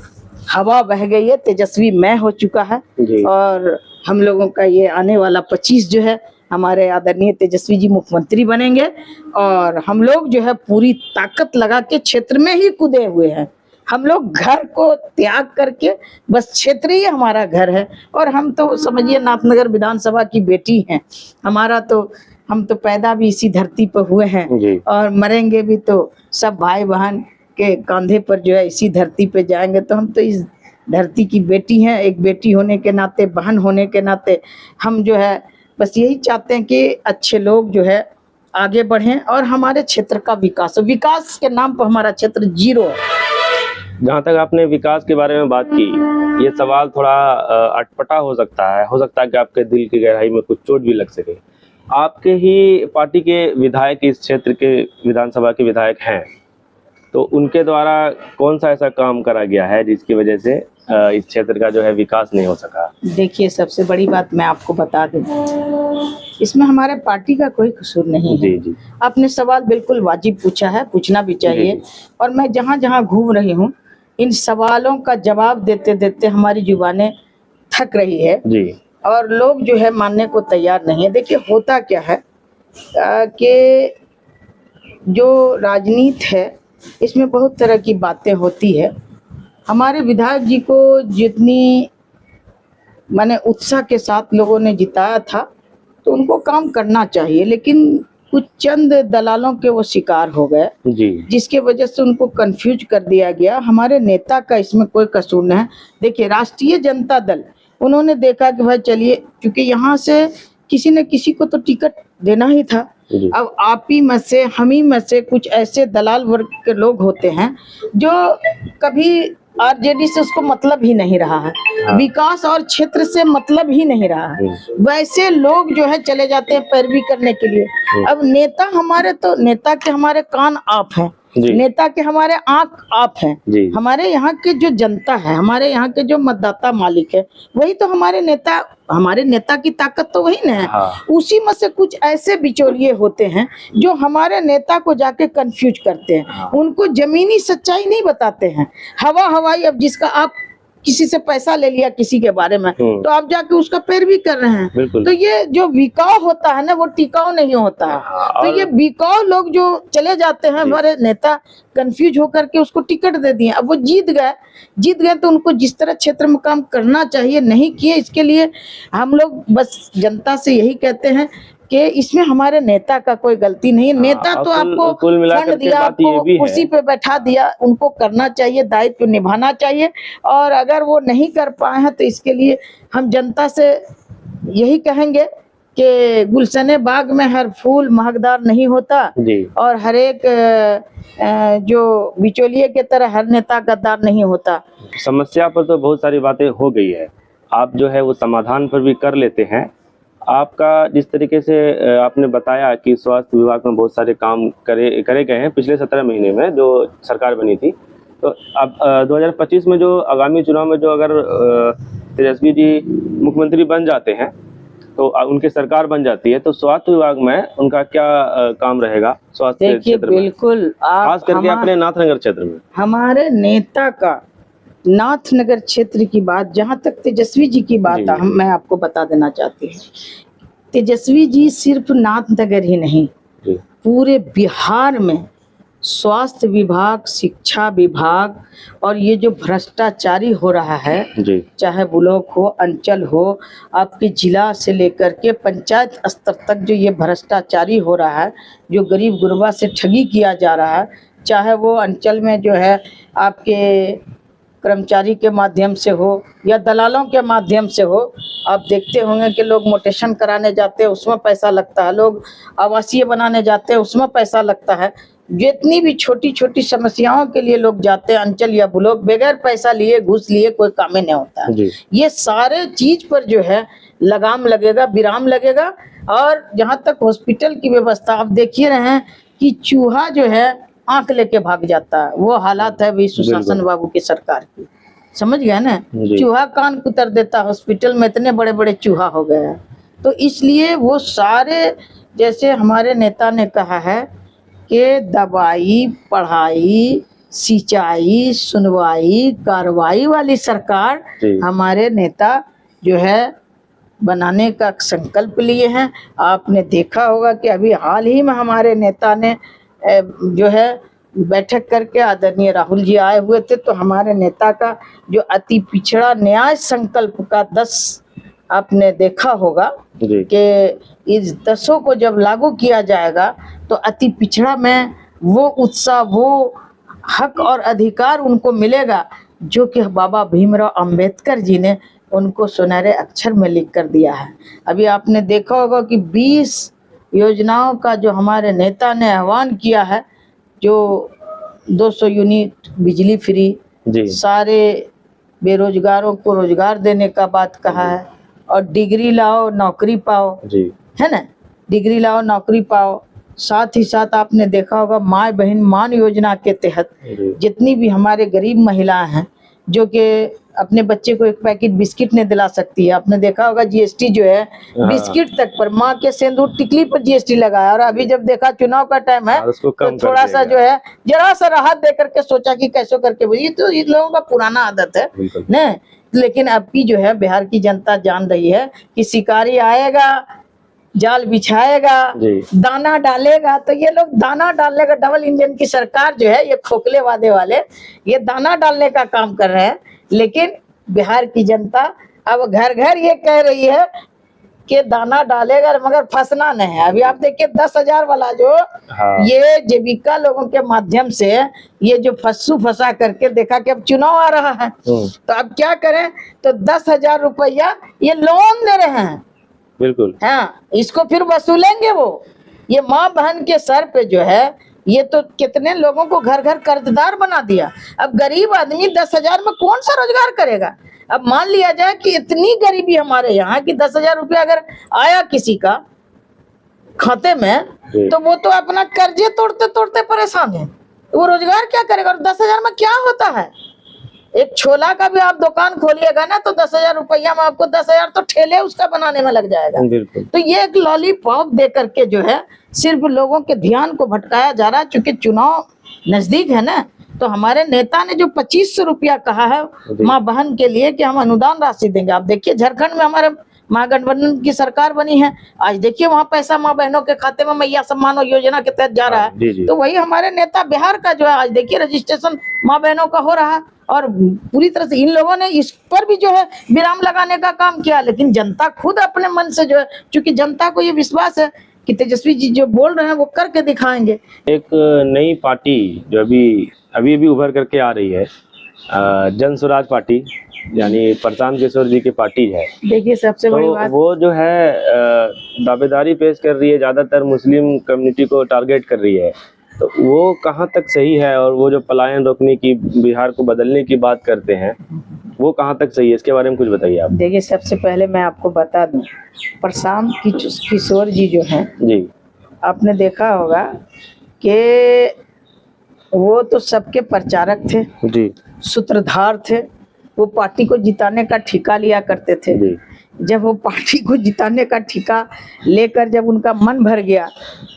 हवा बह गई है, तेजस्वी मैं हो चुका है। और हम लोगों का ये आने वाला 25 जो है हमारे आदरणीय तेजस्वी जी मुख्यमंत्री बनेंगे, और हम लोग जो है पूरी ताकत लगा के क्षेत्र में ही कूदे हुए हैं। हम लोग घर को त्याग करके बस क्षेत्र ही हमारा घर है। और हम तो समझिए नाथनगर विधानसभा की बेटी हैं। हमारा तो हम तो पैदा भी इसी धरती पर हुए हैं और मरेंगे भी तो सब भाई बहन के कंधे पर जो है इसी धरती पे जाएंगे। तो हम तो इस धरती की बेटी हैं। एक बेटी होने के नाते, बहन होने के नाते हम जो है बस यही चाहते हैं कि अच्छे लोग जो है आगे बढ़ें और हमारे क्षेत्र का विकास हो। विकास के नाम पर हमारा क्षेत्र जीरो है। जहाँ तक आपने विकास के बारे में बात की, ये सवाल थोड़ा अटपटा हो सकता है कि आपके दिल की गहराई में कुछ चोट भी लग सके। आपके ही पार्टी के विधायक इस क्षेत्र के विधानसभा के विधायक हैं, तो उनके द्वारा कौन सा ऐसा काम करा गया है जिसकी वजह से इस क्षेत्र का जो है विकास नहीं हो सका? देखिए, सबसे बड़ी बात मैं आपको बता दूं, इसमें हमारे पार्टी का कोई कसूर नहीं है। जी। आपने सवाल बिल्कुल वाजिब पूछा है, पूछना भी चाहिए। और मैं जहाँ जहाँ घूम रही हूँ इन सवालों का जवाब देते देते हमारी जुबानें थक रही है और लोग जो है मानने को तैयार नहीं है। देखिए होता क्या है कि जो राजनीति है इसमें बहुत तरह की बातें होती है। हमारे विधायक जी को जितनी माने उत्साह के साथ लोगों ने जिताया था तो उनको काम करना चाहिए, लेकिन कुछ चंद दलालों के वो शिकार हो गए जिसके वजह से उनको कंफ्यूज कर दिया गया। हमारे नेता का इसमें कोई कसूर नहीं है। देखिए राष्ट्रीय जनता दल उन्होंने देखा कि भाई चलिए, क्योंकि यहाँ से किसी न किसी को तो टिकट देना ही था। अब आप ही में से, हम ही में से कुछ ऐसे दलाल वर्ग के लोग होते हैं जो कभी आरजेडी से उसको मतलब ही नहीं रहा है, विकास और क्षेत्र से मतलब ही नहीं रहा है, वैसे लोग जो है चले जाते हैं पैरवी करने के लिए। अब नेता हमारे, तो नेता के हमारे कान आप हैं, नेता के हमारे आंख आप हैं। हमारे यहाँ के जो जनता है, हमारे यहाँ के जो मतदाता मालिक है, वही तो हमारे नेता, हमारे नेता की ताकत तो वही ना है। उसी में से कुछ ऐसे बिचौलिए होते हैं जो हमारे नेता को जाके कंफ्यूज करते हैं, उनको जमीनी सच्चाई नहीं बताते हैं। हवाई, अब जिसका आप किसी से पैसा ले लिया किसी के बारे में तो आप जाके उसका पैरवी कर रहे हैं। तो ये जो बिकाऊ होता है ना, वो टिकाऊ नहीं होता है। तो ये बिकाऊ लोग जो चले जाते हैं, हमारे नेता कंफ्यूज होकर के उसको टिकट दे दिए। अब वो जीत गए तो उनको जिस तरह क्षेत्र में काम करना चाहिए नहीं किए। इसके लिए हम लोग बस जनता से यही कहते हैं कि इसमें हमारे नेता का कोई गलती नहीं है। नेता तो आपको फंड दिया, आपको कुर्सी पे बैठा दिया, उनको करना चाहिए, दायित्व निभाना चाहिए। और अगर वो नहीं कर पाए हैं तो इसके लिए हम जनता से यही कहेंगे कि गुलशने बाग में हर फूल महकदार नहीं होता और हर एक जो बिचौलिए के तरह हर नेता गद्दार नहीं होता। समस्या पर तो बहुत सारी बातें हो गई है, आप जो है वो समाधान पर भी कर लेते हैं। आपका जिस तरीके से आपने बताया कि स्वास्थ्य विभाग में बहुत सारे काम करे गए हैं पिछले 17 महीने में जो सरकार बनी थी, तो अब 2025 में जो आगामी चुनाव में जो अगर तेजस्वी जी मुख्यमंत्री बन जाते हैं तो उनकी सरकार बन जाती है, तो स्वास्थ्य विभाग में उनका क्या काम रहेगा स्वास्थ्य क्षेत्र में? बिल्कुल, खास करके अपने नाथनगर क्षेत्र में हमारे नेता का नाथनगर क्षेत्र की बात, जहाँ तक तेजस्वी जी की बात है, मैं आपको बता देना चाहती हूँ, तेजस्वी जी सिर्फ नाथनगर ही नहीं, पूरे बिहार में स्वास्थ्य विभाग, शिक्षा विभाग और ये जो भ्रष्टाचारी हो रहा है, चाहे ब्लॉक हो, अंचल हो, आपके जिला से लेकर के पंचायत स्तर तक जो ये भ्रष्टाचारी हो रहा है, जो गरीब गुरबा से ठगी किया जा रहा है, चाहे वो अंचल में जो है आपके कर्मचारी के माध्यम से हो या दलालों के माध्यम से हो। आप देखते होंगे कि लोग मोटेशन कराने जाते हैं, उसमें पैसा लगता है, लोग आवासीय बनाने जाते हैं, उसमें पैसा लगता है। जितनी भी छोटी छोटी समस्याओं के लिए लोग जाते हैं अंचल या ब्लॉक, बगैर पैसा लिए, घूस लिए कोई काम ही नहीं होता है। ये सारे चीज पर जो है लगाम लगेगा, विराम लगेगा। और जहाँ तक हॉस्पिटल की व्यवस्था, आप देखिए रहे हैं कि चूहा जो है आंख लेके भाग जाता है, वो हालात है अभी सुशासन बाबू की सरकार की। समझ गया ना, चूहा कान कुतर देता, हॉस्पिटल में इतने बड़े बड़े चूहा हो गए हैं। तो इसलिए वो सारे, जैसे हमारे नेता ने कहा है कि दवाई, पढ़ाई, सिंचाई, सुनवाई, कार्रवाई वाली सरकार हमारे नेता जो है बनाने का संकल्प लिए हैं। आपने देखा होगा कि अभी हाल ही में हमारे नेता ने जो है बैठक करके, आदरणीय राहुल जी आए हुए थे, तो हमारे नेता का जो अति पिछड़ा न्याय संकल्प का 10 आपने देखा होगा कि इस 10 को जब लागू किया जाएगा तो अति पिछड़ा में वो उत्साह, वो हक और अधिकार उनको मिलेगा जो कि बाबा भीमराव अंबेडकर जी ने उनको सुनहरे अक्षर में लिख कर दिया है। अभी आपने देखा होगा कि 20 योजनाओं का जो हमारे नेता ने आह्वान किया है, जो 200 यूनिट बिजली फ्री, सारे बेरोजगारों को रोजगार देने का बात कहा है, और डिग्री लाओ नौकरी पाओ, है ना, डिग्री लाओ नौकरी पाओ। साथ ही साथ आपने देखा होगा माँ बहन मान योजना के तहत जितनी भी हमारे गरीब महिलाएं हैं जो कि अपने बच्चे को एक पैकेट बिस्किट नहीं दिला सकती है, आपने देखा होगा जीएसटी जो है बिस्किट तक पर, माँ के सिंदूर टिकली पर जीएसटी लगाया। और अभी जब देखा चुनाव का टाइम है तो थोड़ा सा जो है जरा सा राहत दे करके सोचा कि कैसे करके, ये तो इन लोगों का पुराना आदत है न। लेकिन अब की जो है बिहार की जनता जान रही है कि शिकारी आएगा, जाल बिछाएगा, दाना डालेगा, तो ये लोग दाना डालने का, डबल इंजन की सरकार जो है, ये खोखले वादे वाले ये दाना डालने का काम कर रहे हैं। लेकिन बिहार की जनता अब घर घर ये कह रही है कि दाना डालेगा मगर फंसना नहीं है। अभी आप देखिए 10,000 वाला जो ये जीविका लोगों के माध्यम से ये जो फंसा करके देखा कि अब चुनाव आ रहा है तो अब क्या करें, तो 10,000 रुपया ये लोन दे रहे हैं। बिल्कुल, हाँ, इसको फिर वसूलेंगे वो। ये माँ बहन के सर पे जो है ये तो कितने लोगों को घर घर कर्जदार बना दिया। अब गरीब आदमी 10,000 में कौन सा रोजगार करेगा। अब मान लिया जाए कि इतनी गरीबी हमारे यहाँ कि 10,000 रुपया अगर आया किसी का खाते में तो वो तो अपना कर्जे तोड़ते तोड़ते परेशान है, वो रोजगार क्या करेगा। और 10,000 में क्या होता है, एक छोला का भी आप दुकान खोलिएगा ना तो 10,000 रुपया में आपको 10,000 तो ठेले उसका बनाने में लग जाएगा। तो ये एक लॉलीपॉप दे करके जो है सिर्फ लोगों के ध्यान को भटकाया जा रहा है। चूंकि चुनाव नजदीक है ना, तो हमारे नेता ने जो 2500 रुपया कहा है माँ बहन के लिए कि हम अनुदान राशि देंगे। आप देखिए झारखंड में हमारे महागठबंधन की सरकार बनी है, आज देखिए वहाँ पैसा माँ बहनों के खाते में मैया सम्मान योजना के तहत जा रहा है। तो वही हमारे नेता बिहार का जो है आज देखिए रजिस्ट्रेशन माँ बहनों का हो रहा है। और पूरी तरह से इन लोगों ने इस पर भी जो है विराम लगाने का काम किया। लेकिन जनता खुद अपने मन से जो है, चूंकि जनता को ये विश्वास है कि तेजस्वी जी जो बोल रहे हैं वो करके दिखाएंगे। एक नई पार्टी जो अभी उभर करके आ रही है, जन स्वराज पार्टी, यानी प्रशांत किशोर जी की पार्टी है। देखिए सबसे बड़ी बात, वो जो है दावेदारी पेश कर रही है, ज्यादातर मुस्लिम कम्युनिटी को टारगेट कर रही है। तो वो कहाँ तक सही है, और वो जो पलायन रोकने की, बिहार को बदलने की बात करते हैं, वो कहाँ तक सही है, इसके बारे में कुछ बताइए आप। देखिए सबसे पहले मैं आपको बता दूं, प्रशांत किशोर जी जो हैं जी, आपने देखा होगा कि वो तो सबके प्रचारक थे जी, सूत्रधार थे। वो पार्टी को जिताने का ठेका लिया करते थे जी। जब वो पार्टी को जिताने का ठेका लेकर जब उनका मन भर गया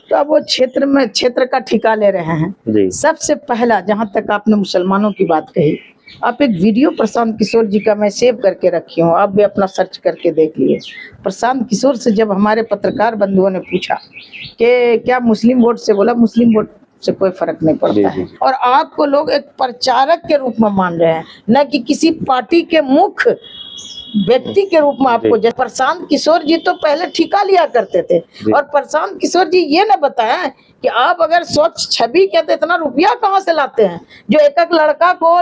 तो अब वो क्षेत्र का ठेका ले रहे हैं जी। सबसे पहला, जहां तक आपने मुसलमानों की बात कही, आप एक वीडियो प्रशांत किशोर जी का मैं सेव करके रखी हूँ, आप भी अपना सर्च करके देख लिए। प्रशांत किशोर से जब हमारे पत्रकार बंधुओं ने पूछा कि क्या मुस्लिम वोट से, बोला मुस्लिम वोट से कोई फर्क नहीं पड़ता है। और आपको लोग एक प्रचारक के रूप में मान रहे हैं, न कि किसी पार्टी के मुख्य व्यक्ति के रूप में आपको। प्रशांत किशोर जी तो पहले ठेका लिया करते थे, और प्रशांत किशोर जी ये न बताया कि आप अगर स्वच्छ छवि के तो इतना रुपया कहाँ से लाते हैं, जो एक एक लड़का को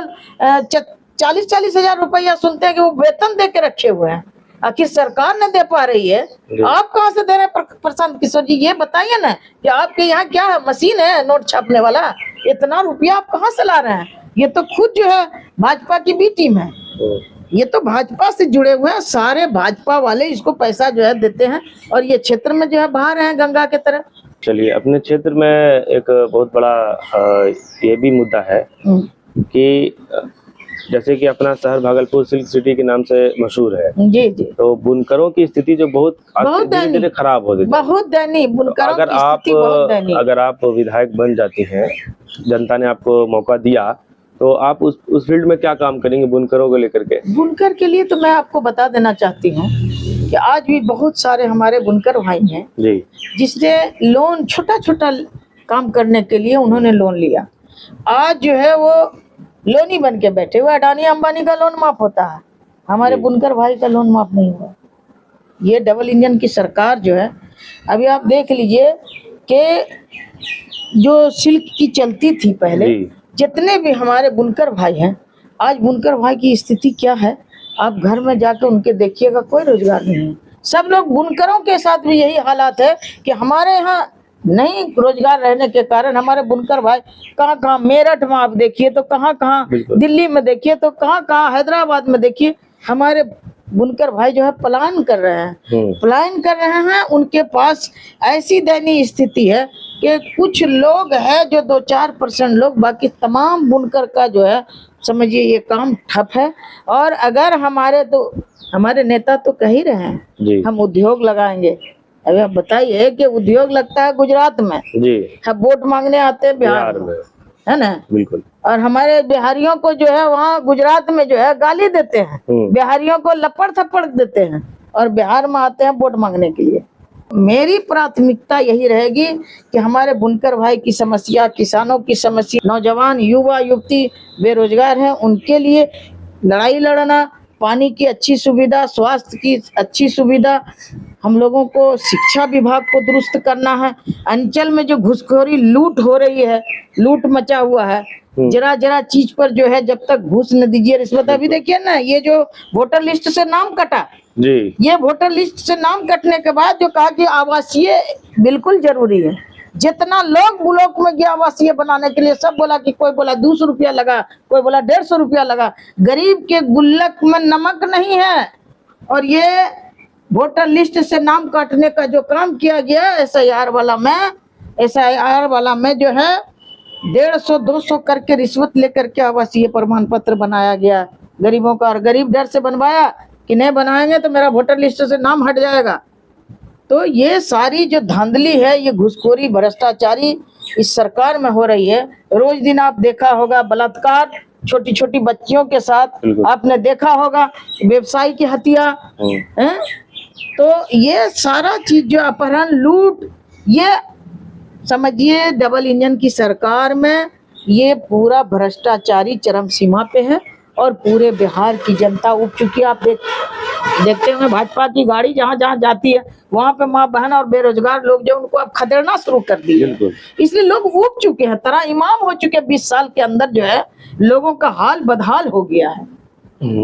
40-40 हजार रुपया सुनते हैं कि वो वेतन दे के रखे हुए हैं। आखिर सरकार न दे पा रही है, आप कहाँ से दे रहे हैं? प्रशांत किशोर जी ये बताइए ना कि आपके यहाँ क्या है, मशीन है नोट छापने वाला? इतना रुपया आप कहाँ से ला रहे हैं? ये तो खुद जो है भाजपा की बी टीम है, ये तो भाजपा से जुड़े हुए हैं, सारे भाजपा वाले इसको पैसा जो है देते हैं और ये क्षेत्र में जो है बहा रहे हैं गंगा के तरह। चलिए, अपने क्षेत्र में एक बहुत बड़ा ये भी मुद्दा है कि जैसे कि अपना शहर भागलपुर सिल्क सिटी के नाम से मशहूर है। जी जी। तो बुनकरों की स्थिति जो बहुत धीरे-धीरे खराब हो रही है, बहुत दयनीय बुनकरों की स्थिति बहुत दयनीय। अगर आप विधायक बन जाती हैं, जनता ने आपको मौका दिया, तो आप उस फील्ड में क्या काम करेंगे बुनकरों को लेकर के? बुनकर के लिए तो मैं आपको बता देना चाहती हूँ कि आज भी बहुत सारे हमारे बुनकर भाई हैं जी, जिसने लोन छोटा काम करने के लिए उन्होंने लोन लिया। आज जो है वो लोनी बन के बैठे हुए, अडानी अंबानी का लोन माफ होता है, हमारे बुनकर भाई का लोन माफ नहीं हुआ। ये डबल इंजन की सरकार जो है, अभी आप देख लीजिए कि जो सिल्क की चलती थी पहले, जितने भी हमारे बुनकर भाई हैं, आज बुनकर भाई की स्थिति क्या है आप घर में जाकर उनके देखिएगा, कोई रोजगार नहीं है। सब लोग बुनकरों के साथ भी यही हालात है कि हमारे यहाँ नहीं रोजगार रहने के कारण हमारे बुनकर भाई कहाँ मेरठ में आप देखिए तो कहाँ दिल्ली में देखिए तो कहाँ हैदराबाद में देखिए, हमारे बुनकर भाई जो है पलायन कर रहे हैं। उनके पास ऐसी दयनीय स्थिति है कि कुछ लोग हैं जो 2-4% लोग, बाकी तमाम बुनकर का जो है समझिए ये काम ठप है। और अगर हमारे नेता तो कह ही रहे हैं हम उद्योग लगाएंगे। अभी आप बताइए कि उद्योग लगता है गुजरात में जी, हम वोट मांगने आते हैं बिहार में, है ना? बिल्कुल। और हमारे बिहारियों को जो है वहाँ गुजरात में जो है गाली देते हैं, बिहारियों को लपड़ थप्पड़ देते हैं और बिहार में आते हैं वोट मांगने के लिए। मेरी प्राथमिकता यही रहेगी कि हमारे बुनकर भाई की समस्या, किसानों की समस्या, नौजवान युवा युवती बेरोजगार हैं, उनके लिए लड़ाई लड़ना, पानी की अच्छी सुविधा, स्वास्थ्य की अच्छी सुविधा, हम लोगों को शिक्षा विभाग को दुरुस्त करना है। अंचल में जो घुसखोरी लूट हो रही है, लूट मचा हुआ है, जरा चीज पर जो है जब तक घूस न दीजिए रिश्वत। अभी देखिए ना, ये जो वोटर लिस्ट से नाम कटा जी, ये वोटर लिस्ट से नाम कटने के बाद जो कहा कि आवासीय बिल्कुल जरूरी है, जितना लोग ब्लॉक में गया आवासीय बनाने के लिए, सब बोला कि कोई बोला 200 रुपया लगा, कोई बोला 150 रुपया लगा। गरीब के गुल्लक में नमक नहीं है। और ये वोटर लिस्ट से नाम काटने का जो काम किया गया एसआईआर वाला में जो है 150-200 करके रिश्वत लेकर के आवासीय प्रमाण पत्र बनाया गया गरीबों का, और गरीब डर से बनवाया कि नहीं बनाएंगे तो मेरा वोटर लिस्ट से नाम हट जाएगा। तो ये सारी जो धांधली है, ये घुसखोरी भ्रष्टाचारी इस सरकार में हो रही है। रोज दिन आप देखा होगा बलात्कार छोटी छोटी बच्चियों के साथ, आपने देखा होगा व्यवसायी की हत्या है। तो ये सारा चीज जो अपहरण लूट, ये समझिए डबल इंजन की सरकार में ये पूरा भ्रष्टाचारी चरम सीमा पे है और पूरे बिहार की जनता उब चुकी है। आप देखते होंगे भाजपा की गाड़ी जहाँ जहाँ जाती है वहाँ पे माँ बहन और बेरोजगार लोग जो उनको अब खदेड़ना शुरू कर दिए, इसलिए लोग उब चुके हैं, तरा इमाम हो चुके हैं। 20 साल के अंदर जो है लोगों का हाल बदहाल हो गया है।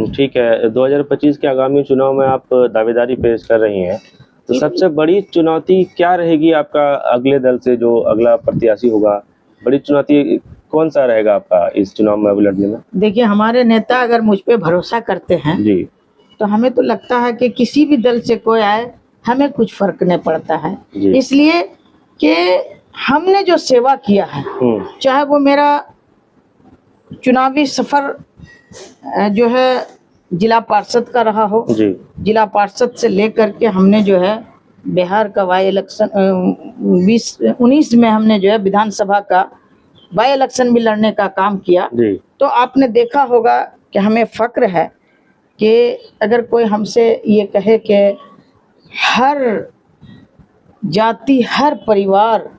ठीक है, 2025 के आगामी चुनाव में आप दावेदारी पेश कर रही हैं, तो सबसे बड़ी चुनौती क्या रहेगी आपका? अगले दल से जो अगला प्रत्याशी होगा, बड़ी चुनौती कौन सा रहेगा आपका इस चुनाव में लड़ने में? देखिए, हमारे नेता अगर मुझ पे भरोसा करते हैं जी, तो हमें तो लगता है कि किसी भी दल से कोई आए हमें कुछ फर्क नहीं पड़ता है, इसलिए कि हमने जो सेवा किया है, चाहे वो मेरा चुनावी सफर जो है जिला पार्षद का रहा हो, जिला पार्षद से लेकर के हमने जो है बिहार का बाई इलेक्शन 2019 में हमने जो है विधानसभा का बाई इलेक्शन भी लड़ने का काम किया। तो आपने देखा होगा कि हमें फक्र है कि अगर कोई हमसे ये कहे कि हर जाति हर परिवार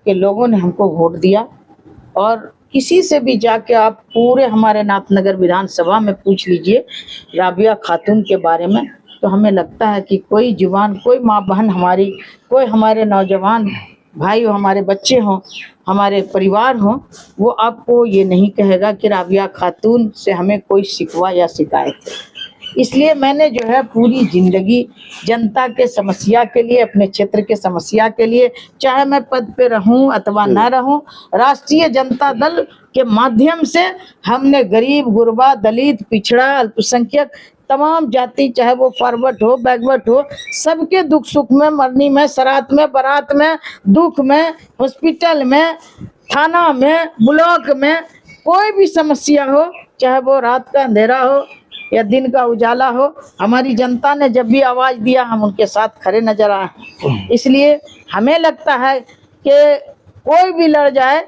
के लोगों ने हमको वोट दिया, और किसी से भी जाके आप पूरे हमारे नाथनगर विधानसभा में पूछ लीजिए राबिया खातून के बारे में, तो हमें लगता है कि कोई जुबान, कोई माँ बहन हमारी, कोई हमारे नौजवान भाई हो, हमारे बच्चे हों, हमारे परिवार हों, वो आपको ये नहीं कहेगा कि राबिया खातून से हमें कोई शिकवा या शिकायत है। इसलिए मैंने जो है पूरी जिंदगी जनता के समस्या के लिए, अपने क्षेत्र के समस्या के लिए, चाहे मैं पद पे रहूं अथवा ना रहूं, राष्ट्रीय जनता दल के माध्यम से हमने गरीब, गुरबा, दलित, पिछड़ा, अल्पसंख्यक, तमाम जाति, चाहे वो फॉरवर्ड हो, बैकवर्ड हो, सबके दुख सुख में, मरनी में, सरात में, बारात में, दुख में, हॉस्पिटल में, थाना में, ब्लॉक में, कोई भी समस्या हो, चाहे वो रात का अंधेरा हो या दिन का उजाला हो, हमारी जनता ने जब भी आवाज दिया हम उनके साथ खड़े नजर आए। इसलिए हमें लगता है कि कोई भी लड़ जाए,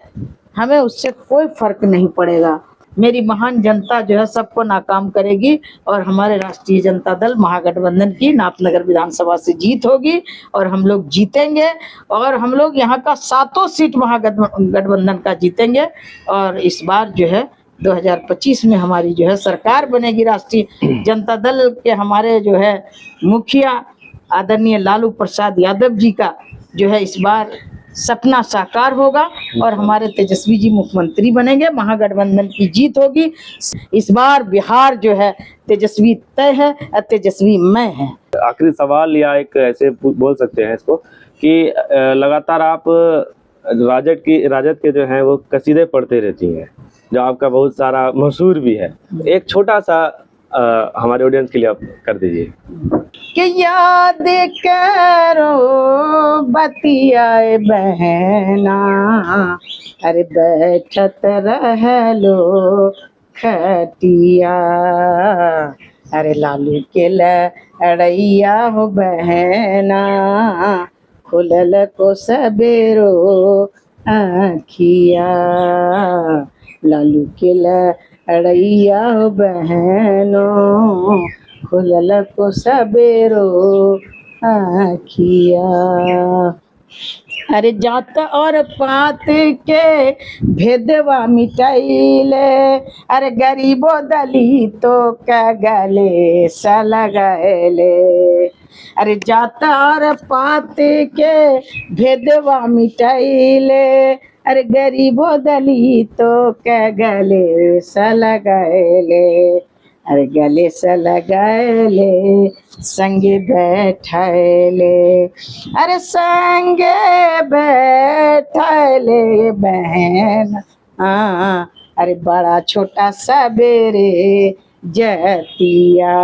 हमें उससे कोई फर्क नहीं पड़ेगा। मेरी महान जनता जो है सबको नाकाम करेगी और हमारे राष्ट्रीय जनता दल महागठबंधन की नाथनगर विधानसभा से जीत होगी और हम लोग जीतेंगे और हम लोग यहाँ का 7 सीट महागठबंधन का जीतेंगे। और इस बार जो है 2025 में हमारी जो है सरकार बनेगी। राष्ट्रीय जनता दल के हमारे जो है मुखिया आदरणीय लालू प्रसाद यादव जी का जो है इस बार सपना साकार होगा और हमारे तेजस्वी जी मुख्यमंत्री बनेंगे, महागठबंधन की जीत होगी। इस बार बिहार जो है तेजस्वी तय है और तेजस्वी मैं है। आखिरी सवाल या एक ऐसे बोल सकते हैं इसको कि लगातार आप राजद के जो है वो कसीदे पढ़ते रहती हैं, जो आपका बहुत सारा मशहूर भी है। एक छोटा सा हमारे ऑडियंस के लिए आप कर दीजिए। कि याद करो बतियाए बहना, अरे बैठत रह लो खटिया, अरे लालू के लड़ैया हो बहना, खुलल को सबेरो आँखिया, लालू के लड़ैया हो बहनों, खुलल को सबेरो आँखिया। अरे जात और पात के भेदवा मिटाइले, अरे गरीबो दलितों का गले सा लगाएले, अरे जात और पात के भेदवा मिटाइले, अरे गरीबो दलितों का गले सा लगाएले, अरे गले से लगाएले संगे बैठाएले, अरे संगे बैठाएले बहन, अरे बड़ा छोटा सबेरे जतिया,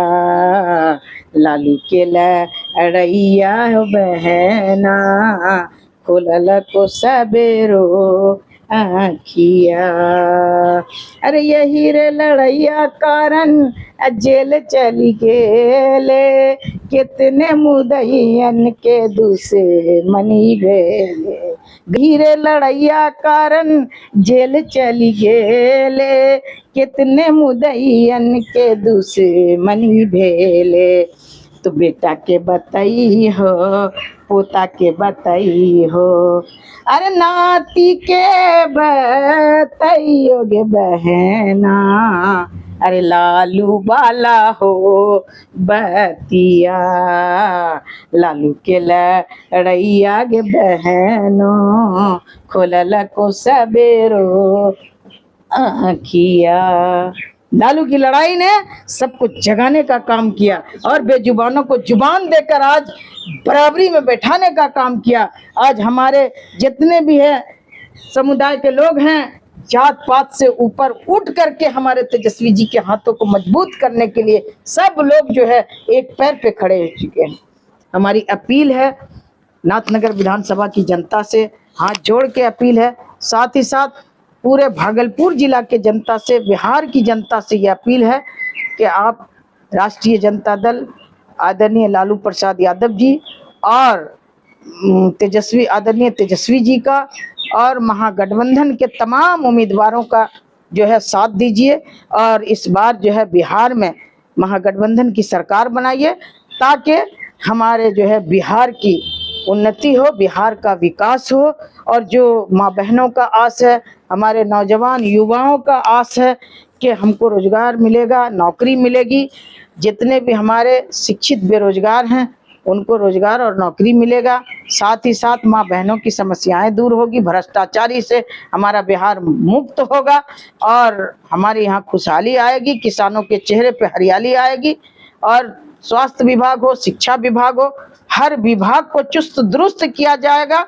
लालू के लड़ैया हो बहना, खुलल को सबेरो आँखिया। अरे यही रे लड़ैया कारण जेल चली गेले, कितने मुदैयन के दूसरे मनी भेले, धीरे लड़ैया कारण जेल चली गेले, कितने मुदैयन के दूसरे मनी भेले, तो बेटा के बताई हो, पोता के बताई हो, अरे नाती के बताइयो गे बहना, अरे लालू वाला हो बतिया, लालू के लड़ैया गे बहनों, खोलल को सबेरो आँखिया। लालू की लड़ाई ने सबको जगाने का काम किया और बेजुबानों को जुबान देकर आज बराबरी में बैठाने का काम किया। आज हमारे जितने भी है समुदाय के लोग हैं, जात पात से ऊपर उठ करके हमारे तेजस्वी जी के हाथों को मजबूत करने के लिए सब लोग जो है एक पैर पे खड़े हो चुके हैं। हमारी अपील है नाथनगर विधानसभा की जनता से, हाथ जोड़ के अपील है, साथ ही साथ पूरे भागलपुर जिला के जनता से, बिहार की जनता से ये अपील है कि आप राष्ट्रीय जनता दल आदरणीय लालू प्रसाद यादव जी और आदरणीय तेजस्वी जी का और महागठबंधन के तमाम उम्मीदवारों का जो है साथ दीजिए और इस बार जो है बिहार में महागठबंधन की सरकार बनाइए, ताकि हमारे जो है बिहार की उन्नति हो, बिहार का विकास हो और जो माँ बहनों का आस है, हमारे नौजवान युवाओं का आस है कि हमको रोजगार मिलेगा, नौकरी मिलेगी। जितने भी हमारे शिक्षित बेरोजगार हैं उनको रोजगार और नौकरी मिलेगा। साथ ही साथ माँ बहनों की समस्याएं दूर होगी, भ्रष्टाचारी से हमारा बिहार मुक्त होगा और हमारे यहाँ खुशहाली आएगी, किसानों के चेहरे पे हरियाली आएगी और स्वास्थ्य विभाग हो, शिक्षा विभाग हो, हर विभाग को चुस्त दुरुस्त किया जाएगा।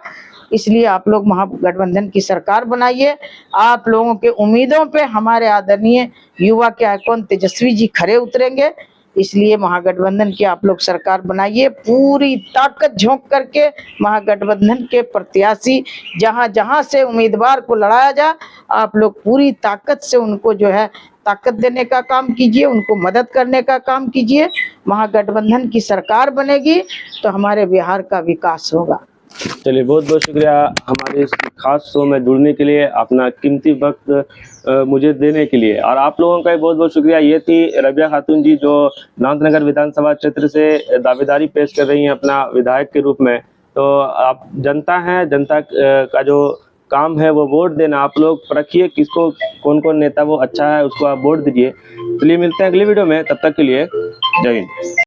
इसलिए आप लोग महागठबंधन की सरकार बनाइए। आप लोगों के उम्मीदों पे हमारे आदरणीय युवा के आइकॉन तेजस्वी जी खरे उतरेंगे। इसलिए महागठबंधन की आप लोग सरकार बनाइए, पूरी ताकत झोंक करके महागठबंधन के प्रत्याशी जहां जहां से उम्मीदवार को लड़ाया जाए, आप लोग पूरी ताकत से उनको जो है ताकत देने का काम कीजिए, उनको मदद करने का काम कीजिए। महागठबंधन की सरकार बनेगी तो हमारे बिहार का विकास होगा। चलिए, बहुत बहुत शुक्रिया हमारे इस खास शो में जुड़ने के लिए, अपना कीमती वक्त मुझे देने के लिए। और आप लोगों का भी बहुत बहुत शुक्रिया। ये थी रबिया खातून जी, जो नाथनगर विधानसभा क्षेत्र से दावेदारी पेश कर रही हैं अपना विधायक के रूप में। तो आप जनता हैं, जनता का जो काम है वो वोट देना। आप लोग परखिए किसको, कौन कौन नेता वो अच्छा है, उसको आप वोट दीजिए। चलिए, मिलते हैं अगली वीडियो में, तब तक के लिए जय हिंद।